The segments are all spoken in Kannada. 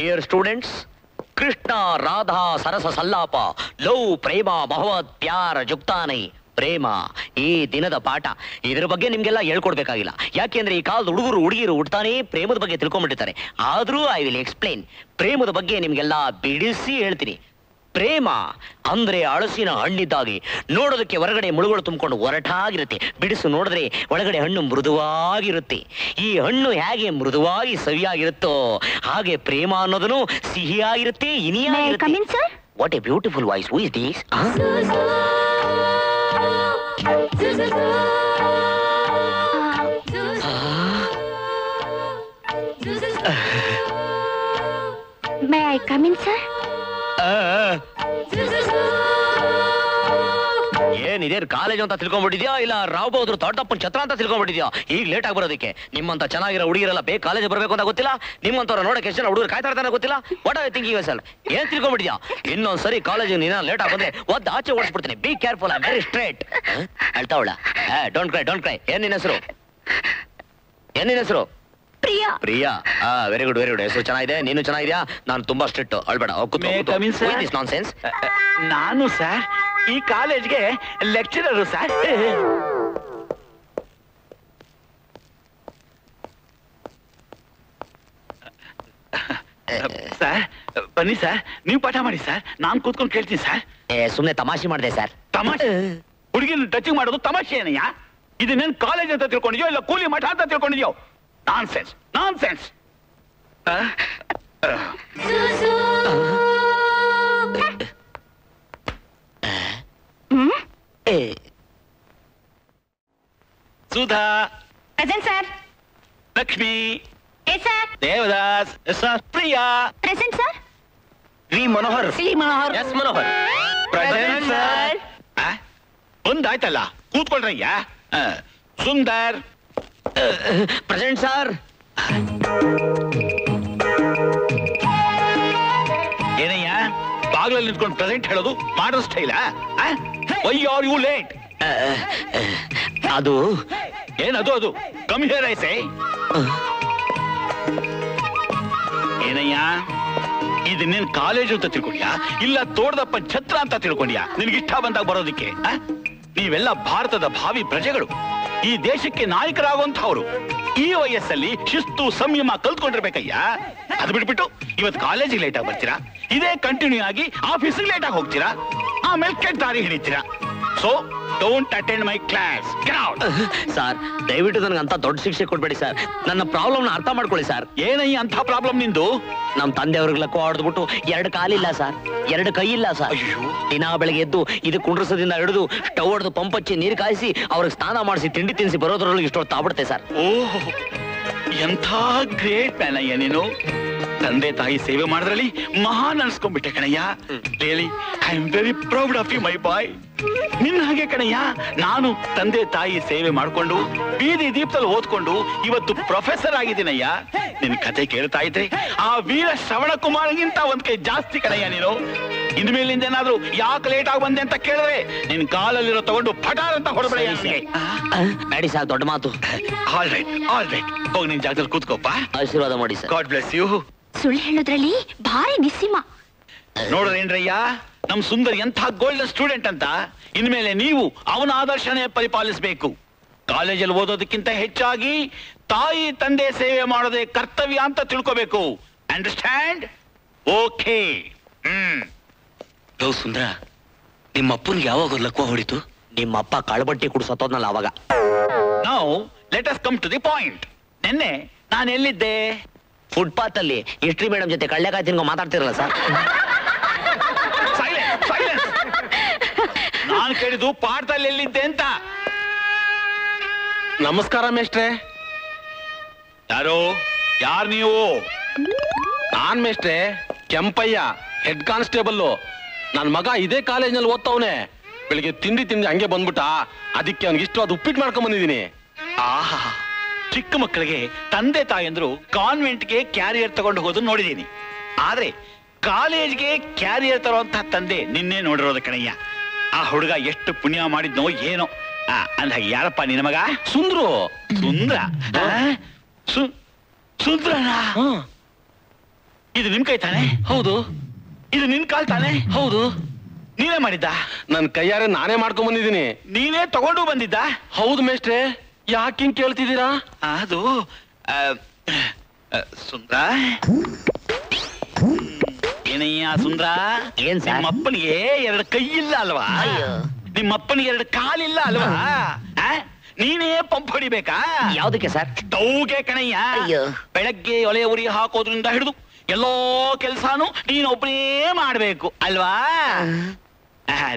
ಡಿಯರ್ ಸ್ಟೂಡೆಂಟ್ಸ್, ಕೃಷ್ಣ ರಾಧಾ ಸರಸ ಸಲ್ಲಾಪ ಲವ್ ಪ್ರೇಮ ಮೊಹಮ್ಮದ್ ಪ್ಯಾರ ಜುಕ್ತಾನೈ ಪ್ರೇಮ ಈ ದಿನದ ಪಾಠ. ಇದ್ರ ಬಗ್ಗೆ ನಿಮ್ಗೆಲ್ಲ ಹೇಳ್ಕೊಡ್ಬೇಕಾಗಿಲ್ಲ, ಯಾಕೆಂದ್ರೆ ಈ ಕಾಲದ ಹುಡುಗರು ಹುಡುಗಿರು ಹುಡ್ತಾನೆ ಪ್ರೇಮದ ಬಗ್ಗೆ ತಿಳ್ಕೊಂಡ್ಬಿಟ್ಟಿರ್ತಾರೆ. ಆದ್ರೂ ಐ ವಿಲ್ ಎಕ್ಸ್ಪ್ಲೈನ್. ಪ್ರೇಮದ ಬಗ್ಗೆ ನಿಮ್ಗೆಲ್ಲ ಬಿಡಿಸಿ ಹೇಳ್ತೀನಿ. ಪ್ರೇಮ ಅಂದ್ರೆ ಹಳಸಿನ ಹಣ್ಣಿದ್ದಾಗಿ, ನೋಡೋದಕ್ಕೆ ಹೊರಗಡೆ ಮುಳುಗಳು ತುಂಬಿಕೊಂಡು ಒರಟಾಗಿರುತ್ತೆ, ಬಿಡಿಸು ನೋಡಿದ್ರೆ ಒಳಗಡೆ ಹಣ್ಣು ಮೃದುವಾಗಿರುತ್ತೆ. ಈ ಹಣ್ಣು ಹೇಗೆ ಮೃದುವಾಗಿ ಸವಿಯಾಗಿರುತ್ತೋ ಹಾಗೆ ಪ್ರೇಮ ಅನ್ನೋದನ್ನು ಸಿಹಿಯಾಗಿರುತ್ತೆ, ಇನಿಯಾಗಿರುತ್ತೆ. What a beautiful voice. Who is this? May I come in, sir? ಏನಿದೆ ಕಾಲೇಜ್ ಅಂತ ತಿಳ್ಕೊಂಡ್ಬಿಟ್ಟಿದ್ಯಾ ಇಲ್ಲ ರಾವ್ ಬಹದ್ದೂರ್ ತೋಟಪ್ಪನ ಛತ್ರ ಅಂತ ತಿಳ್ಕೊಂಡ್ಬಿಟ್ಟಿದ್ಯಾ? ಈಗ ಲೇಟ್ ಆಗಿ ಬರೋದಕ್ಕೆ. ನಿಮ್ಮಂತ ಚೆನ್ನಾಗಿರೋ ಹುಡುಗಿರೆಲ್ಲ ಬೇಗ ಕಾಲೇಜ್ ಬರಬೇಕು ಅಂತ ಗೊತ್ತಿಲ್ಲ, ನಿಮ್ಮಂತವ್ರ ನೋಡಕ್ಕೆ ಎಷ್ಟು ಜನ ಹುಡುಗರು ಕಾಯ್ತಾ ಇರ್ತಾನೆ ಗೊತ್ತಿಲ್ಲ. What are you thinking yourself? ಏನ್ ತಿಳ್ಕೊಂಡ್ಬಿಟ್ಟಿದ್ಯಾ? ಇನ್ನೊಂದ್ಸರಿ ಕಾಲೇಜ್ ನೀನ ಲೇಟ್ ಆಗಿ ಬಂದ್ರೆ ಒದ್ದು ಆಚೆ ಓಡಿಸ್ಬಿಡ್ತೀನಿ. Be careful, I very straight. ಅಳ್ತಾವಳ? Don't cry, don't cry. ಏನ್ ನಿನ್ನ ಹೆಸರು? ಏನ್ ನಿನ್ನ ಹೆಸರು? Priya. Priya. Very good, very good. ಹೆಸರು ಚೆನ್ನಾಗಿದೆ, ನೀನು ಚೆನ್ನಾಗಿದ್ಯಾ. ನಾನು ತುಂಬಾ ಸ್ಟ್ರಿಕ್ಟ್, ಅಳ್ಬೇಡ. ನಾನ್ಸೆನ್ಸ್. ನಾನು ಸರ್ ಈ ಕಾಲೇಜ್ಗೆ ಲೆಕ್ಚರರು ಸರ್. ಸರ್ ಬನ್ನಿ ಸರ್, ನೀವು ಪಾಠ ಮಾಡಿ ಸರ್, ನಾನು ಕೂತ್ಕೊಂಡು ಕೇಳ್ತೀನಿ ಸರ್. ಸುಮ್ನೆ ತಮಾಷೆ ಮಾಡಿದೆ ಸರ್. ತಮಾಷೆ? ಹುಡುಗಿನ ಟಚಿಂಗ್ ಮಾಡೋದು ತಮಾಷೆ ಏನಯ್ಯ? ಇದನ್ನೇನು ಕಾಲೇಜ್ ಅಂತ ತಿಳ್ಕೊಂಡಿದ್ಯೋ ಇಲ್ಲ ಕೂಲಿ ಮಠ ಅಂತ ತಿಳ್ಕೊಂಡಿದ್ಯೋ? Nonsense, nonsense. Sudha. Present sir. Lakshmi. Yes sir. Devadas. Yes sir. Priya. Present sir. V Manohar. C Manohar. S Manohar. Present sir. ಒಂದಾಯ್ತಲ್ಲ, ಕೂತ್ಕೊಳ್ರಯ್ಯ. ಸುಂದರ್. Present sir. ಏನಯ್ಯ ಬಾಗ್ಲಲ್ಲಿ ನಿಂತ್ಕೊಂಡು ಪ್ರೆಸೆಂಟ್ ಹೇಳೋದು ಮಾಡೋ ಸ್ಟೈಲ? Why are you late? ಅದು ಏನದು? ಅದು ಕಮ್ ಹಿಯರ್ ಐ ಸೇ. ಏನಯ್ಯ ಇದನ್ನೇನ್ ಕಾಲೇಜು ಅಂತ ತಿಳ್ಕೊಂಡ್ಯಾ ಇಲ್ಲ ತೋಟದಪ್ಪ ಛತ್ರ ಅಂತ ತಿಳ್ಕೊಂಡ್ಯಾ? ನಿನ್ಗಿಷ್ಟ ಬಂದಾಗ ಬರೋದಿಕ್ಕೆ? ನೀವೆಲ್ಲ ಭಾರತದ ಭಾವಿ ಪ್ರಜೆಗಳು, ಈ ದೇಶಕ್ಕೆ ನಾಯಕರಾಗುವಂತವ್ರು. ಈ ವಯಸ್ಸಲ್ಲಿ ಶಿಸ್ತು ಸಂಯಮ ಕಲ್ತ್ಕೊಂಡಿರ್ಬೇಕಯ್ಯ. ಅದು ಬಿಟ್ಬಿಟ್ಟು ಇವತ್ತು ಕಾಲೇಜಿಗೆ ಲೇಟ್ ಆಗಿ ಬರ್ತೀರಾ, ಇದೇ ಕಂಟಿನ್ಯೂ ಆಗಿ ಆಫೀಸಿಗೆ ಲೇಟ್ ಆಗಿ ಹೋಗ್ತೀರಾ, ಆಮೇಲೆ ಕೆಟ್ಟ ದಾರಿ ಹಿಡಿತೀರಾ. So don't attend my class. Sir ದಯವಿಟ್ಟು ನನಗೆ ಅಂತ ದೊಡ್ಡ ಶಿಕ್ಷೆ ಕೊಡ್ಬೇಡಿ ಸರ್. ನನ್ನ ಪ್ರಾಬ್ಲಮ್ ನ ಅರ್ಥ ಮಾಡ್ಕೊಳ್ಳಿ ಸರ್. ಏನಯ್ಯ ಅಂತ ಪ್ರಾಬ್ಲಮ್ ನಿಂದು? ನಮ್ ತಂದೆಯವ್ರಿಗೆ ಲಕ್ಕೋ ಹೊಡೆದ್ಬಿಟ್ಟು 2 ಕಾಲಿಲ್ಲ ಸರ್, 2 ಕೈ ಇಲ್ಲ ಸರ್. ದಿನ ಬೆಳಗ್ಗೆ ಎದ್ದು ಇದು ಕುಂಡ್ರಸದಿಂದ ಹಿಡಿದು ಸ್ಟವ್ ಹೊಡೆದು ಪಂಪ್ ಹಚ್ಚಿ ನೀರು ಕಾಯಿಸಿ ಅವ್ರಿಗೆ ಸ್ನಾನ ಮಾಡಿಸಿ ತಿಂಡಿ ತಿನ್ನಿಸಿ ಬರೋದ್ರೊಳಗೆ ಇಷ್ಟೊತ್ತು ಆಗ್ಬಿಡುತ್ತೆ ಸರ್. ಓಹ್, ಎಂಥ ಗ್ರೇಟ್ ಮ್ಯಾನ್ ಅಯ್ಯ ನೀನು. ತಂದೆ ತಾಯಿ ಸೇವೆ ಮಾಡಿದ್ರಲ್ಲಿ ಮಹಾನ್ ಅನ್ಸ್ಕೊಂಡ್ಬಿಟ್ಟೆ ಕಣಯ್ಯ. Really I am very proud of you my boy. ನಿನ್ನ ಹಾಗೆ ಕಣಯ್ಯ ನಾನು ತಂದೆ ತಾಯಿ ಸೇವೆ ಮಾಡ್ಕೊಂಡು ಬೀದಿ ದೀಪದಲ್ಲಿ ಓದ್ಕೊಂಡು ಇವತ್ತು ಪ್ರೊಫೆಸರ್ ಆಗಿದ್ದೀನಯ್ಯ. ನಿನ್ ಕತೆ ಕೇಳ್ತಾ ಇದ್ರೆ ಆ ವೀರ ಶ್ರವಣ ಕುಮಾರ್ಗಿಂತ ಒಂದ್ ಕೈ ಜಾಸ್ತಿ ಕಣಯ್ಯ ನೀನು. ಇನ್ಮೇಲಿಂದ ಏನಾದ್ರು ಯಾಕೆ ಲೇಟ್ ಆಗಿ ಬಂದೆ ಅಂತ ಕೇಳಿದ್ರೆ ನಿನ್ ಕಾಲಲ್ಲಿರೋ ತಗೊಂಡು ಪಟಾರ್ ಅಂತ ಹೊರಬೇಡ. ಬೇಡಿ ಸರ್, ದೊಡ್ಡ ಮಾತು. All right, all right. ಹೋಗಿ ನಿನ್ ಜಾಗದಲ್ಲಿ ಕೂತ್ಕೋಪ್ಪ. ಆಶೀರ್ವಾದ ಮಾಡಿ ಸರ್. God bless you. ಸುಳ್ಳು ಹೇಳೋದ್ರಲ್ಲಿ ಭಾರಿ ನಿಸ್ಸಿಮ. ನೋಡ್ರೇನ್ರಯ್ಯ ನಮ್ ಸುಂದರ್ ಎಂಥ ಗೋಲ್ಡನ್ ಸ್ಟೂಡೆಂಟ್ ಅಂತ. ಇನ್ಮೇಲೆ ನೀವು ಅವನ ಆದರ್ಶನೇ ಪರಿಪಾಲಿಸಬೇಕು. ಕಾಲೇಜಲ್ಲಿ ಓದೋದಕ್ಕಿಂತ ಹೆಚ್ಚಾಗಿ ತಾಯಿ ತಂದೆ ಸೇವೆ ಮಾಡೋದೇ ಕರ್ತವ್ಯ ಅಂತ ತಿಳ್ಕೋಬೇಕು. ಅಂಡರ್ಸ್ಟ್ಯಾಂಡ್? ಓಕೆ. ಸುಂದರ, ನಿಮ್ಮಪ್ಪನಿಗೆ ಯಾವಾಗ ಲಕ್ವ ಹೊಡಿತು? ನಿಮ್ಮಪ್ಪ ಕಳಬಟ್ಟಿ ಕುಡ್ಸತ್ತೋದ್ನಲ್ಲ ಅವಾಗ. Now let us come to the point. ನಿನ್ನೆ ನಾನು ಎಲ್ಲಿದ್ದೆ? ಫುಟ್ಪಾತ್ ಅಲ್ಲಿ ಹಿಸ್ಟ್ರಿ ಮೇಡಮ್ ಜೊತೆ ಕಳ್ಳೆಕಾಯಿ ತಿನ್ಕೊ ಮಾತಾಡ್ತಿರಲ್ಲ ಸರ್. ನಾನು ಕೇಳಿದ್ದು ಪಾಠದಲ್ಲಿ ಎಲ್ಲಿದ್ದೆ ಅಂತ. ನಮಸ್ಕಾರ ಮೇಷ್ಟ್ರೆ. ಯಾರು ನೀವು? ನಾನ್ ಮೇಷ್ಟ್ರೆ ಕೆಂಪಯ್ಯ, ಹೆಡ್ ಕಾನ್ಸ್ಟೇಬಲ್. ನನ್ ಮಗ ಇದೇ ಕಾಲೇಜ್ನಲ್ಲಿ ಓದ್ತವನೆ. ಬೆಳಿಗ್ಗೆ ತಿಂಡಿ ಹಂಗೆ ಬಂದ್ಬಿಟ್ಟ, ಅದಕ್ಕೆ ಅವ್ನಿಗೆ ಇಷ್ಟವಾದ ಉಪ್ಪಿಟ್ಟು ಮಾಡ್ಕೊಂಡ್ ಬಂದಿದ್ದೀನಿ. ಆಹಾ, ಚಿಕ್ಕ ಮಕ್ಕಳಿಗೆ ತಂದೆ ತಾಯಂದ್ರು ಕಾನ್ವೆಂಟ್ಗೆ ಕ್ಯಾರಿಯರ್ ತಗೊಂಡು ಹೋದು ನೋಡಿದೀನಿ. ಆದ್ರೆ ಕಾಲೇಜ್ಗೆ ಕ್ಯಾರಿಯರ್ ತರುವಂತಹ ತಂದೆ ನಿನ್ನೆ ನೋಡಿರೋದು ಕಣಯ್ಯ. ಆ ಹುಡುಗ ಎಷ್ಟು ಪುಣ್ಯ ಮಾಡಿದ್ನೋ ಏನೋ. ಅಂದ ಯಾರಪ್ಪ ನಿನ್ನ ಮಗ? ಸುಂದ್ರು. ಸುಂದ್ರ? ಸುಂದ್ರನಾ? ಇದು ನಿಮ್ ಕೈ ತಾನೆ? ಹೌದು. ಇದು ನಿನ್ ಕಾಲ್ ತಾನೆ? ಹೌದು. ನೀವೇ ಮಾಡಿದ್ದ? ನನ್ ಕೈಯಾರೆ ನಾನೇ ಮಾಡ್ಕೊಂಡ್ ಬಂದಿದ್ದೀನಿ. ನೀವೇ ತಗೊಂಡು ಬಂದಿದ್ದ? ಹೌದು ಮೇಷ್ಟ್ರೆ. ಯಾಕೆ ಹಿಂಗ್ ಕೇಳ್ತಿದ್ದೀರಾ? ಅದು ಸುಂದ್ರ, ಏನಯ್ಯ ಸುಂದ್ರ, ಏನ್ ಸರ್? ನಿಮ್ಮಪ್ಪನಿಗೆ 2 ಕೈ ಇಲ್ಲ ಅಲ್ವಾ? ನಿಮ್ಮಪ್ಪನಿಗೆ 2 ಕಾಲಿಲ್ಲ ಅಲ್ವಾ? ನೀನೇ ಪಂಪ್ ಹೊಡಿಬೇಕಾ? ಯಾವ್ದಕ್ಕೆ ಸರ್? ಸ್ಟೌಗೆ ಕಣಯ್ಯ. ಬೆಳಗ್ಗೆ ಒಲೆ ಉರಿ ಹಾಕೋದ್ರಿಂದ ಹಿಡಿದು ಎಲ್ಲೋ ಕೆಲ್ಸಾನು ನೀನೊಬ್ಬನೇ ಮಾಡ್ಬೇಕು ಅಲ್ವಾ?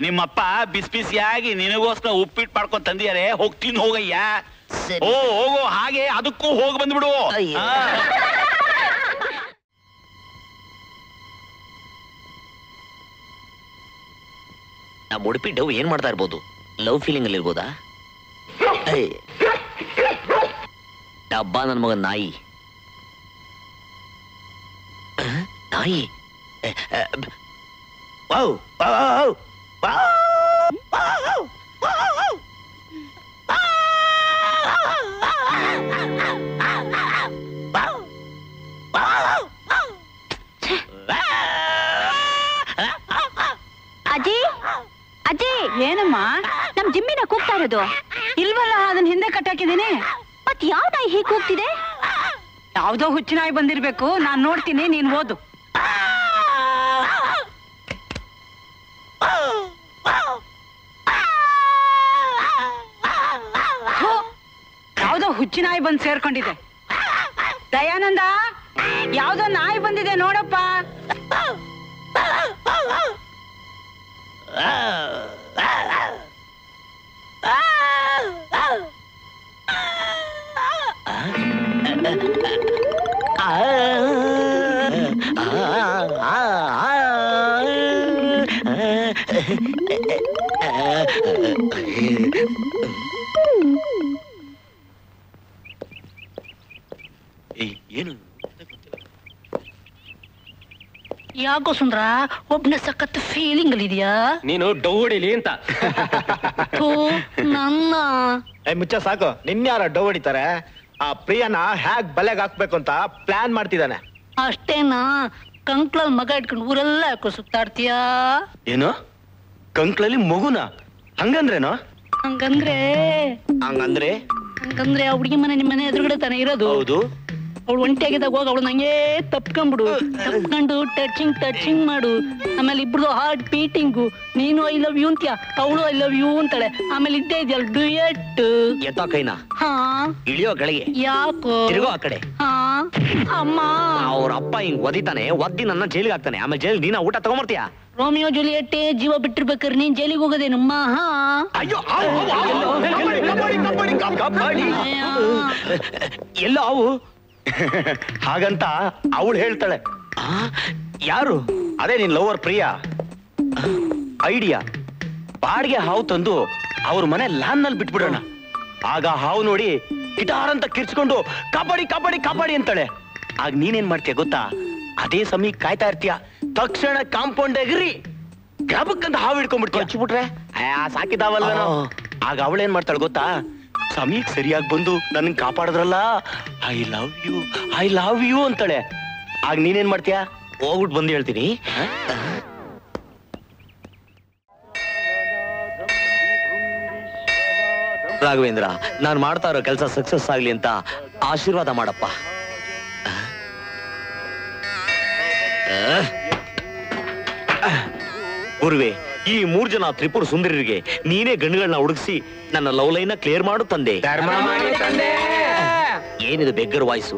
ನಿಮ್ಮಪ್ಪ ಬಿಸಿ ಬಿಸಿಯಾಗಿ ನಿನಗೋಸ್ಕರ ಉಪ್ಪಿಟ್ಟು ಮಾಡ್ಕೊಂಡ್ ತಂದಿಯಾರೆ, ಹೋಗ್ತೀನಿ ಹೋಗಯ್ಯ. ಓ ಹೋಗೋ, ಹಾಗೆ ಅದಕ್ಕೂ ಹೋಗಿ ಬಂದ್ಬಿಡು. ನಮ್ಮ ಉಡುಪಿ ಡವ್ ಏನ್ ಮಾಡ್ತಾ ಇರ್ಬೋದು? ಲವ್ ಫೀಲಿಂಗ್ ಅಲ್ಲಿ ಇರ್ಬೋದಾ? ಡಬ್ಬ ನನ್ ಮಗ ನಾಯಿ. ನಾಯಿ. ಅಜ್ಜಿ ಅಜ್ಜಿ, ಏನಮ್ಮ ನಮ್ ಜಿಮ್ಮಿನ ಕೂಗ್ತಾ ಇರೋದು? ಇಲ್ವಲ್ಲ, ಅದನ್ನ ಹಿಂದೆ ಕಟ್ಟಾಕಿದ್ದೀನಿ. ಮತ್ ಯಾವ ನಾಯಿ ಹೀಗೆ ಕೂಗ್ತಿದೆ? ಯಾವ್ದೋ ಹುಚ್ಚು ನಾಯಿ ಬಂದಿರ್ಬೇಕು. ನಾನ್ ನೋಡ್ತೀನಿ, ನೀನ್ ಓದು. ಯಾವ್ದೋ ಹುಚ್ಚು ನಾಯಿ ಬಂದ್ ಸೇರ್ಕೊಂಡಿದೆ. ದಯಾನಂದ, ಯಾವ್ದೋ ನಾಯಿ ಬಂದಿದೆ ನೋಡಪ್ಪ. ಏನು ಯಾಕೋ ಸುಂದ್ರ, ಒಬ್ನ ಸಖತ್ ಫೀಲಿಂಗ್ ಅಲ್ಲಿ ಇದೆಯಾ? ನೀನು ಡವ್ ಹೊಡಿಲಿ ಅಂತ. ನನ್ನ ಮುಚ್ಚ ಸಾಕು. ನಿನ್ಯಾರ ಡವ್ ಹೊಡಿತಾರೆ? ಆ ಪ್ರಿಯನ ಹ್ಯಾಗ್ ಬಲೆಗ್ ಹಾಕ್ಬೇಕು ಅಂತ ಪ್ಲಾನ್ ಮಾಡ್ತಿದ್ದಾನೆ. ಅಷ್ಟೇನಾ? ಕಂಕ್ಳಲ್ ಮಗ ಇಟ್ಕೊಂಡು ಊರೆಲ್ಲ ಯಾಕೋ ಸುತ್ತಾಡ್ತೀಯಾ? ಏನು ಕಂಕ್ಳಲ್ಲಿ ಮಗುನ? ಹಂಗಂದ್ರೇನೋ? ಹಂಗಂದ್ರೆ ಹಂಗಂದ್ರೆ ಆ ಹುಡುಗಿ ಮನೆ ನಿಮ್ಮನೆ ಎದುರುಗಡೆ ತಾನೇ ಇರೋದು. ಹೌದು. ಅವಳು ಒಂಟಿಯಾಗಿದ್ದಾಗ ಹೋಗಿ ಅವಳು ನಂಗೆ ತಪ್ಕೊಂಡ್ಬಿಡು. ತಪ್ಕೊಂಡು ಟಚಿಂಗ್ ಮಾಡು. ಆಮೇಲೆ ಇಬ್ರದು ಹಾರ್ಟ್ ಬೀಟಿಂಗು. ನೀನು ಐ ಲವ್ ಯು ಅಂತೀಯ, ಅವಳು ಐ ಲವ್ ಯು ಅಂತಾಳೆ. ಆಮೇಲೆ ಇದ್ದೇ ಇದೆಯಲ್ಲ ಡ್ಯೂಯೆಟ್. ಎತ್ತ ಕೈನಾ? ಹಾ. ಇಳಿಯೋ ಕೆಳಗೆ. ಯಾಕೋ? ತಿರುಗೋ ಆ ಕಡೆ. ಹಾ. ಅಮ್ಮ. ಅವ್ರ ಅಪ್ಪ ಹಿಂಗ್ ಒದಿತಾನೆ, ಒದ್ದಿ ನನ್ನ ಜೈಲಿಗೆ ಹಾಕ್ತಾನೆ. ಆಮೇಲೆ ಜೈಲ್ ನೀನ ಊಟ ತಗೊಂಬರ್ತೀಯ? ರೋಮಿಯೋ ಜೂಲಿಯೆಟ್ಟೆ ಜೀವ ಬಿಟ್ಟಿರ್ಬೇಕಾರೆ ನೀನ್ ಜೈಲಿಗೆ ಹೋಗೋದೇನಮ್ಮ? ಹಾ. ಅಯ್ಯೋ, ಎಲ್ಲ ಅವು ಹಾಗಂತ ಅವಳು ಹೇಳ್ತಾಳೆ. ಯಾರು? ಅದೇ ನಿನ್ ಲವರ್ ಪ್ರಿಯಾ. ಐಡಿಯಾ, ಬಾಡಿಗೆ ಹಾವು ತಂದು ಅವ್ರ ಮನೆ ಲಾನ್ ನಲ್ಲಿ ಬಿಟ್ಬಿಡೋಣ. ಆಗ ಹಾವು ನೋಡಿ ಗಿಟಾರ್ ಅಂತ ಕಿರ್ಚ್ಕೊಂಡು ಕಬಡ್ಡಿ ಕಬಡ್ಡಿ ಕಬಡ್ಡಿ ಅಂತಾಳೆ. ಆಗ ನೀನೇನ್ ಮಾಡ್ತೀಯ ಗೊತ್ತಾ? ಅದೇ ಸಮಯ ಕಾಯ್ತಾ ಇರ್ತೀಯ. ತಕ್ಷಣ ಕಾಂಪೌಂಡ್ ಎಗ್ರಿ ಗಬಕ್ಕಂತ ಹಾವು ಹಿಡ್ಕೊಂಡ್ಬಿಡ್ತೀಯ. ಹಚ್ಬಿಟ್ರೆ ಸಾಕಿದಾವಲ್ಲ. ಆಗ ಅವಳೇನ್ ಮಾಡ್ತಾಳೆ ಗೊತ್ತಾ? ಸಮಯಕ್ಕೆ ಸರಿಯಾಗಿ ಬಂದು ನನ್ನ ಕಾಪಾಡಿದ್ರಲ್ಲ, ಐ ಲವ್ ಯು ಅಂತಾಳೆ. ಆಗ ನೀನೇನ್ ಮಾಡ್ತೀಯ? ಹೋಗ್ಬಿಟ್ಟು ಬಂದು ಹೇಳ್ತೀನಿ. ರಾಘವೇಂದ್ರ, ನಾನು ಮಾಡ್ತಾ ಇರೋ ಕೆಲಸ ಸಕ್ಸಸ್ ಆಗ್ಲಿ ಅಂತ ಆಶೀರ್ವಾದ ಮಾಡಪ್ಪ. ಗುರುವೆ, ಈ 3 ಜನ ತ್ರಿಪುರ ಸುಂದರಿಗೆ ನೀನೇ ಗಂಡುಗಳನ್ನ ಹುಡುಗಿಸಿ ನನ್ನ ಲವ್ ಲೈನ್ ಕ್ಲಿಯರ್ ಮಾಡು ತಂದೆ. ಏನಿದು ಬೆಗ್ಗರ್ ವಾಯ್ಸು?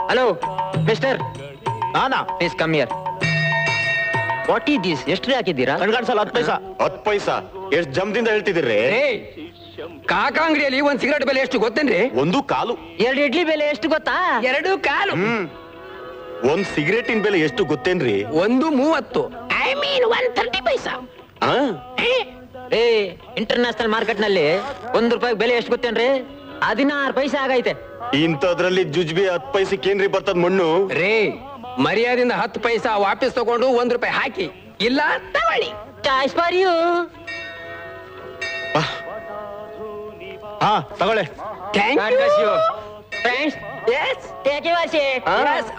ಹಲೋ ಮಿಸ್ಟರ್, ನಾನಾ? Please come here. What is this? ಎಷ್ಟು ಹಾಕಿದ್ದೀರಾ? ಕಣ್ಗಾಡ್ಸಲ್ಲ. 10 ಪೈಸಾ. ಎಷ್ಟು ಜಮ್ದಿಂದ ಹೇಳ್ತಿದ್ದೀರಿ? ಕಾಕಾ ಅಂಗಡಿಯಲ್ಲಿ ಒಂದ್ ಸಿಗರೇಟ್ ಬೆಲೆ ಎಷ್ಟು ಗೊತ್ತೇನ್ರಿ? 1 ಕಾಲು. 2 ಇಡ್ಲಿ ಬೆಲೆ ಎಷ್ಟು ಗೊತ್ತಾ? 2 ಕಾಲು. ಒಂದ್ ಸಿಗರೇಟಿನ ಬೆಲೆ ಎಷ್ಟು ಗೊತ್ತೇನ್ರಿ? 1.30. ಐ ಮೀನ್ 130 ಪೈಸಾ. ಏ, ಇಂಟರ್ನ್ಯಾಷನಲ್ ಮಾರ್ಕೆಟ್ ನಲ್ಲಿ ₹1 ಬೆಲೆ ಎಷ್ಟು ಗೊತ್ತೇನ್ರಿ? 16 ಪೈಸೆ ಆಗೈತೆ. ಇಂಥದ್ರಲ್ಲಿ ಜುಜ್ಬಿ 10 ಪೈಸೆಗೆ ಏನ್ರಿ ಬರ್ತದ ಮಣ್ಣು? ರೇ, ಮರ್ಯಾದಿಂದ 10 ಪೈಸಾ ವಾಪಸ್ ತಗೊಂಡು ₹1 ಹಾಕಿ, ಇಲ್ಲ ತಗೊಳ್ಳಿ. Choice for you. ಹಾ, ತಗೊಳ್ಳೆ. Thank you. Friends yes take you ವಾಸಿ ಎಸ್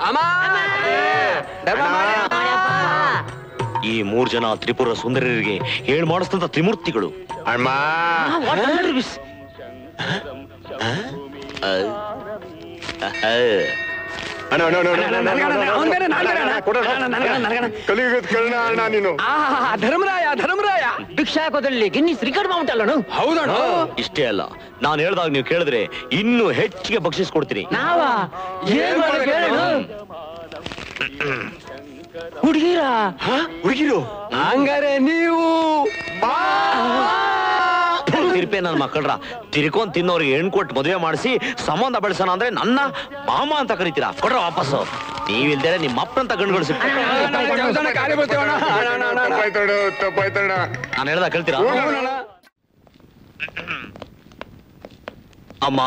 ಈ 3 ಜನ ತ್ರಿಪುರ ಸುಂದರರಿಗೆ ಹೇಳ್ ಮಾಡಿಸ್ತಂತ ತ್ರಿಮೂರ್ತಿಗಳು. ಅಣ್ಣ ನೀನು ಧರ್ಮರಾಯ ಭಿಕ್ಷಾಕೋದಲ್ಲಿ ಗಿನ್ನಿಸ್ ರಿಕಾರ್ಡ್ ಮಾಡ್ಬಿಟ್ಟಲ್ಲ. ಹೌದಣ್ಣ. ಇಷ್ಟೇ ಅಲ್ಲ, ನಾನು ಹೇಳ್ದಾಗ ನೀವು ಕೇಳಿದ್ರೆ ಇನ್ನೂ ಹೆಚ್ಚಿಗೆ ಬಕ್ಷಿಸ್ ಕೊಡ್ತೀನಿ. ಹುಡುಗಿರು ಹಂಗಾರೆ ನೀವು ತಿರುಪೆ ನನ್ನ ಮಕ್ಕಳ್ರ ತಿರ್ಕೊಂಡ್ ತಿನ್ನೋರಿಗೆ ಹೆಣ್ ಕೊಟ್ಟು ಮದುವೆ ಮಾಡಿಸಿ ಸಂಬಂಧ ಬೆಳೆಸೋಣ ಅಂದ್ರೆ ನನ್ನ ಮಾಮ ಅಂತ ಕರಿತೀರಾ? ಕೊಡ್ರ ವಾಪಸ್ಸು. ನೀವಿಲ್ದೇ ನಿಮ್ಮ ಅಪ್ಪನಂತ ಗಂಡುಗಳು ನಾನು ಹೇಳ್ದ ಕೇಳ್ತೀರಾ? ಅಮ್ಮ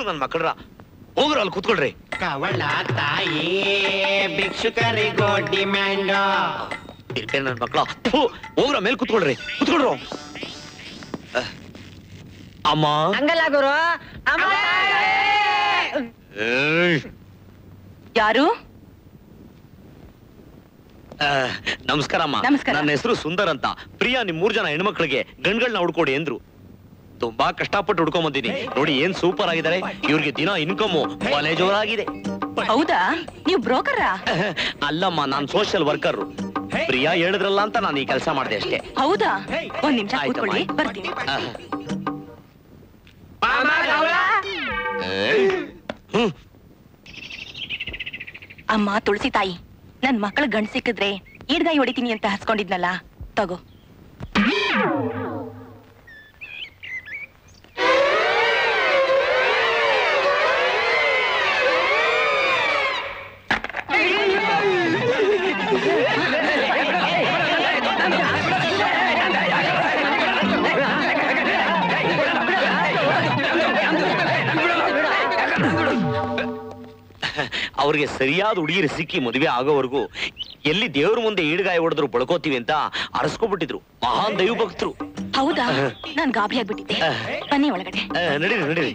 ನನ್ ಮಕ್ಕಳ್ರ ಹೋಗ್ರ ಅಲ್ಲಿ ಕೂತ್ಕೊಳ್ರಿ. ಕವಳ ತಾಯಿ ಭಿಕ್ಷುಕರಿಗೋ ಡಿಮ್ಯಾಂಡ್. ತಿರ್ಪೆ ನನ್ ಮಕ್ಕಳ ಹೋಗ್ರ ಮೇಲ್ ಕೂತ್ಕೊಳ್ರಿ, ಕೂತ್ಕೊಳ್ರು. ಅಮ್ಮ ಹಂಗಲ್ಲ ಗುರು. ಯಾರು? ನಮಸ್ಕಾರ ಅಮ್ಮ. ನಮಸ್ಕಾರ. ನನ್ನ ಹೆಸರು ಸುಂದರ್ ಅಂತ. ಪ್ರಿಯಾ ನಿಮ್ 3 ಜನ ಹೆಣ್ಮಕ್ಳಿಗೆ ಗಂಡ್ಗಳನ್ನ ಹುಡ್ಕೊಡಿ ಅಂದ್ರು. ತುಂಬಾ ಕಷ್ಟಪಟ್ಟು ಹುಡ್ಕೊಂಡ್ ಬಂದಿನಿ. ನೋಡಿ ಏನ್ ಸೂಪರ್ ಆಗಿದ್ದಾರೆ. ಇವ್ರಿಗೆ ದಿನ ಇನ್ಕಮ್ ಬಲೆ ಜೋರಾಗಿದೆ. ಹೌದಾ? ನೀವು ಬ್ರೋಕರಾ? ಅಲ್ಲಮ್ಮ, ನಾನ್ ಸೋಷಿಯಲ್ ವರ್ಕರ್. ಪ್ರಿಯಾ ಹೇಳಿದ್ರಲ್ಲ ಅಂತ ನಾನು ಈ ಕೆಲಸ ಮಾಡಿದೆ ಅಷ್ಟೇ. ಹೌದಾ? ಒಂದ್ ನಿಮಿಷ ಆಯ್ತಮ್ಮ, ಕೂತ್ಕೊಳ್ಳಿ, ಆಯ್ತು. ಬರ್ತೀನಿ. ಅಮ್ಮ ತುಳಸಿ ತಾಯಿ, ನನ್ ಮಕ್ಕಳ ಗಂಡ್ ಸಿಕ್ಕಿದ್ರೆ ಈಡ್ಗಾಯಿ ಹೊಡಿತೀನಿ ಅಂತ ಹಸ್ಕೊಂಡಿದ್ನಲ್ಲ, ತಗೋ. ಅವ್ರಿಗೆ ಸರಿಯಾದ ಹುಡುಗಿರು ಸಿಕ್ಕಿ ಮದುವೆ ಆಗೋವರೆಗೂ ಎಲ್ಲಿ ದೇವ್ರ ಮುಂದೆ ಈಡ್ಗಾಯಿ ಹೊಡೆದ್ರು ಬಳ್ಕೋತೀವಿ ಅಂತ ಅರಸ್ಕೊಬಿಟ್ಟಿದ್ರು. ಮಹಾನ್ ದೈವ ಭಕ್ತರು. ಹೌದಾ? ನಾನ್ ಗಾಬರಿ ಆಗ್ಬಿಟ್ಟಿದ್ದೆ. ಬನ್ನಿ ಒಳಗಡೆ. ನಡೀರಿ ನಡೀರಿ.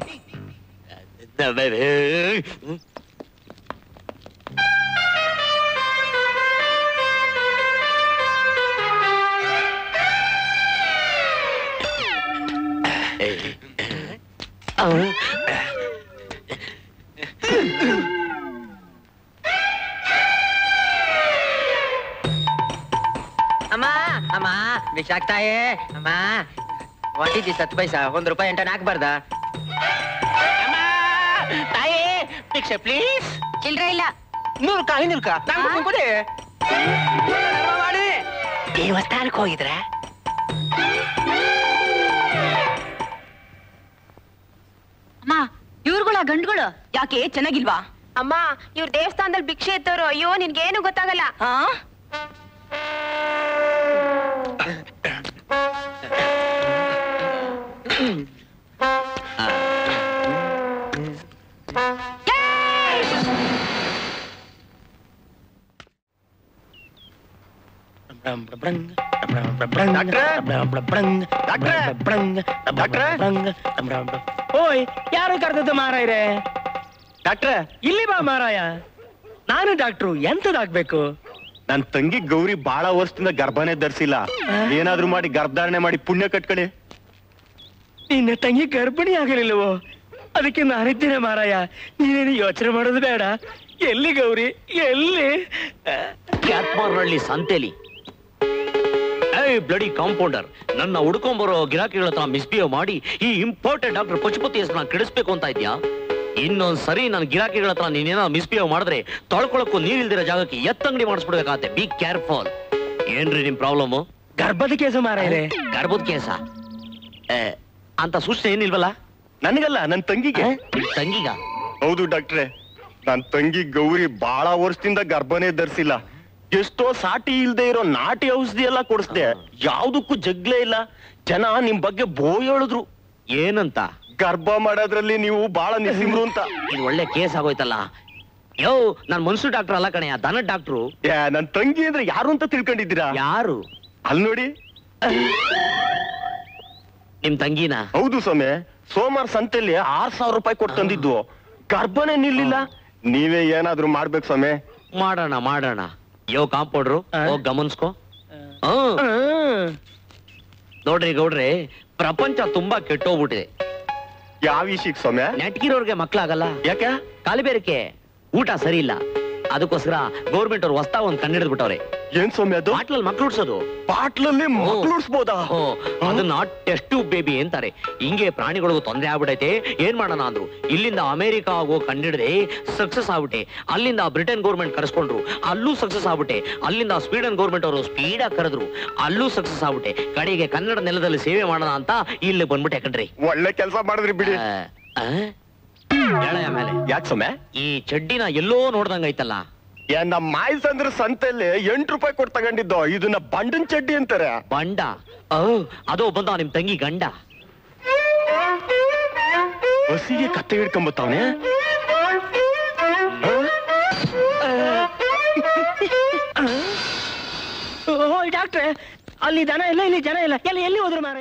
ಅಮ್ಮ ಅಮ್ಮ ಭಿಕ್ಷಾಕ್ತಾಯೇ ಅಮ್ಮ. ಒಂಟಿದ್ದಿ 10 ಪೈಸಾ, 1 ರೂಪಾಯಿ ಎಂಟ ಹಾಕ್ಬಾರ್ದ? ತಾಯಿ ಭಿಕ್ಷೆ ಪ್ಲೀಸ್. ಚಿಲ್ರೆ ಇಲ್ಲ. 100 ರೂಪಾಯಿ ದೇವಸ್ಥಾನಕ್ಕೆ ಹೋಗಿದ್ರ? ಅಮ್ಮ, ಇವ್ರುಗಳ ಗಂಡುಗಳು ಯಾಕೆ ಚೆನ್ನಾಗಿಲ್ವಾ? ಅಮ್ಮ, ಇವ್ರ ದೇವಸ್ಥಾನದಲ್ಲಿ ಭಿಕ್ಷೆ ಎತ್ತೋರು. ಅಯ್ಯೋ, ನಿನ್ಗೇನು ಗೊತ್ತಾಗಲ್ಲ. ಆ? ಓಯ್, ಯಾರು ಕರೆದದ್ದು ಮಾರಾಯ್ರೆ? ಡಾಕ್ಟ್ರ ಇಲ್ಲಿ ಬಾ ಮಾರಾಯ. ನಾನು ಡಾಕ್ಟ್ರು, ಎಂತದಾಗ್ಬೇಕು? ನನ್ ತಂಗಿ ಗೌರಿ ಬಹಳ ವರ್ಷದಿಂದ ಗರ್ಭನೇ ಧರಿಸಿಲ್ಲ. ಏನಾದ್ರೂ ಮಾಡಿ ಗರ್ಭಧಾರಣೆ ಮಾಡಿ ಪುಣ್ಯ ಕಟ್ಕಡೆ. ನಿನ್ನ ತಂಗಿ ಗರ್ಭಿಣಿ ಆಗಲಿಲ್ಲವೋ? ಅದಕ್ಕೆ ನಾನಿದ್ದೇನೆ ಮಾರಾಯ. ನೀನೇನು ಯೋಚನೆ ಮಾಡೋದು ಬೇಡ. ಎಲ್ಲಿ ಗೌರಿ, ಎಲ್ಲಿ? ಕ್ಯಾತ್ಮಾರ್ನಹಳ್ಳಿ ಸಂತೆಲಿ. ಬ್ಲಡಿ ಕಾಂಪೌಂಡರ್, ನನ್ನ ಹುಡ್ಕೊಂಬರೋ ಗಿರಾಕಿಗಳ ಹತ್ರ ಮಿಸ್ಬಿಹೇವ್ ಮಾಡಿ ಈ ಇಂಪಾರ್ಟೆಂಟ್ ಡಾಕ್ಟರ್ ಪಶುಪತಿ ಹೆಸರನ್ನ ಕೆಡಿಸ್ಬೇಕು ಅಂತ ಇದ್ಯಾ? ಇನ್ನೊಂದ್ ಸರಿ ನನ್ನ ಗಿರಾಕಿಗಳ ಹತ್ರ ನೀನೇನೋ ಮಿಸ್ಬಿಹೇವ್ ಮಾಡಿದ್ರೆ ತೊಳ್ಕೊಳಕ್ಕೂ ನೀರಿಲ್ದಿರೋ ಜಾಗಕ್ಕೆ ಎತ್ತಂಗಡಿ ಮಾಡಿಸ್ಬಿಡ್ಬೇಕಾಗತ್ತೆ. Be careful. ಏನ್ರಿ ನಿಮ್ ಪ್ರಾಬ್ಲಮ್? ಗರ್ಭದ ಕೇಸು ಮಾರಾಯ್ರೆ. ಗರ್ಭದ ಕೇಸ ಅಂತ ಸೂಚನೆ ಏನಿಲ್ವಲ್ಲ? ನನಗಲ್ಲ, ನನ್ ತಂಗಿಗೆ. ತಂಗಿಗ? ಹೌದು ಡಾಕ್ಟ್ರೆ, ನನ್ ತಂಗಿ ಗೌರಿ ಬಹಳ ವರ್ಷದಿಂದ ಗರ್ಭನೇ ಧರಿಸಿಲ್ಲ. ಎಷ್ಟೋ ಸಾಟಿ ಇಲ್ದೆ ಇರೋ ನಾಟಿ ಔಷಧಿ ಎಲ್ಲ ಕೊಡಿಸ್ದೆ, ಯಾವ್ದಕ್ಕೂ ಜಗ್ಲೇ ಇಲ್ಲ. ಜನ ನಿಮ್ ಬಗ್ಗೆ ಹೇಳಿದ್ರು. ಏನಂತ? ಗರ್ಭ ಮಾಡೋದ್ರಲ್ಲಿ ನೀವು ಬಹಳ ನಿಸಿಮ್ರು ಅಂತ. ಇದು ಒಳ್ಳೆ ಕೇಸ್ ಆಗೋಯ್ತಲ್ಲ. ಯೋ, ನಾನ್ ಮನ್ಸು ಡಾಕ್ಟರ್ ಅಲ್ಲ ಕಣೆಯ, ದನ ಡಾಕ್ಟ್ರು. ನನ್ ತಂಗಿ ಅಂದ್ರೆ ಯಾರು ಅಂತ ತಿಳ್ಕೊಂಡಿದ್ದೀರಾ? ಯಾರು? ಅಲ್ಲಿ ನೋಡಿ. ನಿಮ್ ತಂಗಿನ? ಹೌದು ಸ್ವಾಮಿ, ಸೋಮವಾರ ಸಂತೆಯಲ್ಲಿ 6,000 ರೂಪಾಯಿ ಕೊಟ್ಟು ತಂದಿದ್ದು, ಗರ್ಭನೇ ನಿಲ್ಲಿಲ್ಲ. ನೀವೇ ಏನಾದ್ರೂ ಮಾಡ್ಬೇಕು ಸ್ವಾಮಿ. ಮಾಡೋಣ. ಯೋ ಕಾಂಪೌಂಡ್ರು, ಹೋಗ್ ಗಮನಿಸ್ಕೋ. ನೋಡ್ರಿ ಗೌಡ್ರೆ, ಪ್ರಪಂಚ ತುಂಬಾ ಕೆಟ್ಟೋಗ್ಬಿಟ್ಟಿದೆ. ಯಾವ ವಿಷಯಕ್ಕೆ ಸ್ವಾಮಿ? ನೆಟ್ಗಿರೋರ್ಗೆ ಮಕ್ಳಾಗಲ್ಲ. ಯಾಕೆ? ಕಾಲಿಬೇರಕ್ಕೆ, ಊಟ ಸರಿ ಇಲ್ಲ. ಅದಕ್ಕೋಸ್ಕರ ಗೌರ್ಮೆಂಟ್ ಅವ್ರು ಹೊಸ್ತಾ ಒಂದ್ ಕಂಡಿಡಿದ್ ಬಿಟ್ಟವ್ರೆ. ಏನ್ ಸ್ವಾಮಿ ಅದು? ಬಾಟ್ಲಲ್ಲಿ ಮಕ್ಳು ಉಡ್ಸೋದು. ಬಾಟ್ಲಲ್ಲಿ ಮಕ್ಳು ಉಡ್ಸ್ಬೋದಾ? ಅದನ್ನ ಟೆಸ್ಟ್ ಬೇಬಿ ಅಂತಾರೆ. ಹಿಂಗೆ ಪ್ರಾಣಿಗಳಿಗೂ ತೊಂದರೆ ಆಗ್ಬಿಟ್ಟೈತೆ, ಏನ್ ಮಾಡೋಣ ಅಂದ್ರು. ಇಲ್ಲಿಂದ ಅಮೆರಿಕ ಹೋಗೋ ಕಂಡಿಡ್ದೆ ಸಕ್ಸಸ್ ಆಗ್ಬಿಟ್ಟೆ. ಅಲ್ಲಿಂದ ಬ್ರಿಟನ್ ಗೌರ್ಮೆಂಟ್ ಕರೆಸ್ಕೊಂಡ್ರು, ಅಲ್ಲೂ ಸಕ್ಸಸ್ ಆಗ್ಬಿಟ್ಟೆ. ಅಲ್ಲಿಂದ ಸ್ವೀಡನ್ ಗೌರ್ಮೆಂಟ್ ಅವರು ಸ್ಪೀಡ್ ಆಗಿ ಕರೆದ್ರು, ಅಲ್ಲೂ ಸಕ್ಸಸ್ ಆಗ್ಬಿಟ್ಟೆ. ಕಡೆಗೆ ಕನ್ನಡ ನೆಲದಲ್ಲಿ ಸೇವೆ ಮಾಡೋಣ ಅಂತ ಇಲ್ಲಿ ಬಂದ್ಬಿಟ್ಟೆ ಕಣ್ರಿ. ಒಳ್ಳೆ ಕೆಲಸ ಮಾಡಿದ್ರಿ ಬಿಡಿ. ಮೇಲೆ ಯಾಕೆ ಸ್ವಾಮಿ? ಈ ಚಡ್ಡಿನ ಎಲ್ಲೋ ನೋಡ್ದಂಗೈತಲ್ಲ. ನಮ್ಮ ಮಾಯ್ಸ್ ಅಂದ್ರೆ ಸಂತೆಯಲ್ಲಿ 8 ರೂಪಾಯಿ ಕೊಟ್ಟು ತಗೊಂಡಿದ್ದು. ಇದನ್ನ ಬಂಡನ್ ಚಡ್ಡಿ ಅಂತಾರೆ. ಬಂಡ? ಅದೋ ಬಂದ ನಿಮ್ ತಂಗಿ ಗಂಡ. ಹಸಿಗೆ ಕತ್ತೆ ಹಿಡ್ಕೊಂಬತ್ತವನೆ. ಡಾಕ್ಟ್ರೆ, ಅಲ್ಲಿ ದನ ಇಲ್ಲ, ಇಲ್ಲಿ ಜನ ಇಲ್ಲ. ಎಲ್ಲಿ ಹೋದ್ರು ಮಾರ?